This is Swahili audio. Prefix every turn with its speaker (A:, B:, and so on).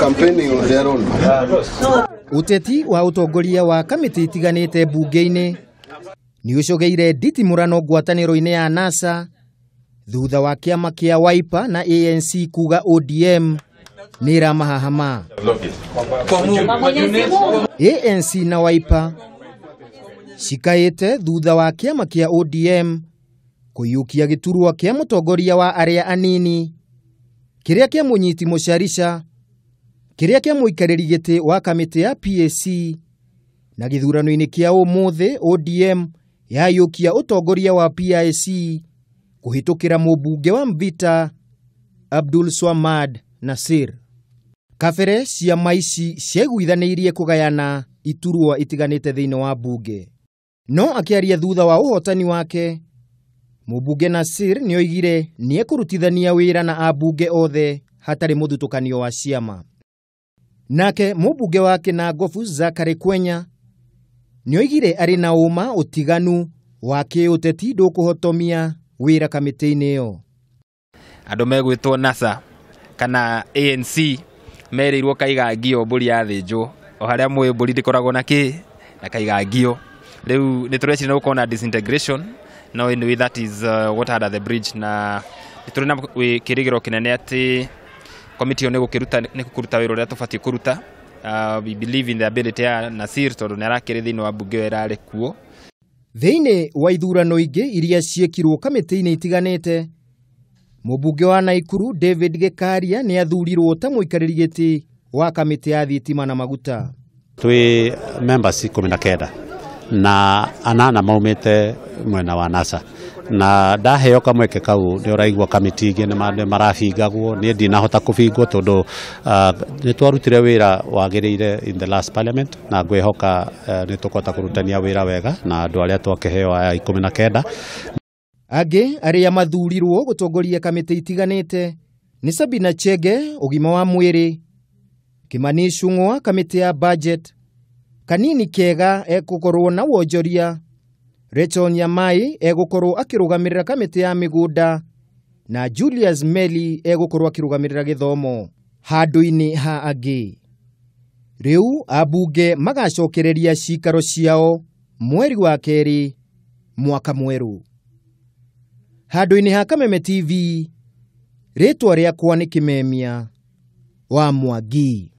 A: campaigning on their own.
B: Uteti wa utongoria wa kamiti itiganite bunge-ini ni ucogeire nditimurano ngwataniro-ini ya NASA thutha wa kiama kia Wiper na ANC kuga ODM ni ramahahama. ANC na Wiper cikaite thutha wa kiama kia ODM kuyukia giturwa kia mutongoria wa aria anini kiria kia munyiti mucarisha kiria kia muikariri giti wa kamiti ya PAC na githurano-ini kia umuthi ODM yayukia utongoria wa PAC kuhitukira mubunge wa Mvita Abdul Swamad Nasir. Kabere ciama ici ciaiguithanirie kugayana iturwa itiganite thiini wa bunge. No akiaria thutha wa uhotani wake, mubunge Nasir nioigire niekurutithania wira na abunge othe hatari muthutukanio wa ciama. Nake mubunge wake na Ngofu Zakari Kwenya nioigire ari na uma utiganu wa kiuteti ndukuhotomia wira kamiti-ini iyo.
C: Andu megwitwo NASA kana ANC merirwo kaigangio mburi yathinjwo o haria mwe mburi ndikoragwo na kaigangio. Riu nitureci no kona disintegration now in way that is what had the bridge na niturina kirigiro kinene ati committee ne gukuruta wira uria tubati kuruta. We believe in the ability ya Nasir tondu narakiri thini wa bunge werari kuo.
B: Thiini wa ithurano ingi iria ciekirwo kamiti-ini itiganite, mubunge wa Naikuru David Gikaria ni athurirwo ta muikariri giti wa kamiti ya thitima na maguta.
D: Twi members 19 na anana maumite mwena wa NASA na ndaheo kamweke kau ni uraigwa kamiti ingi ni marabingagwo ni ndinahota kubingwo tondu ni twarutire wira wagiriire in the last parliament na ngwihoka ni tukota kurutania wira wega na andu aria twakeheo aya 19.
B: Angi aria mathurirwo gutongoria kamiti itiganite ni Sabina Chege ugima wa mwiri, Kimani Ichung'wa kamiti ya budget, Kanini Kega egukorwo na wonjoria, Rachel Nyamai egukorwo akirugamirira kamiti ya migunda na Julius Meli egukorwo akirugamirira githomo handu-ini ha angi. Riu abunge magacokereria cikaro ciao mweri wa keri mwaka mweru. Handu-ini ha Kameme TV, ritwa riakwa ni Kimemia wa Mwangi.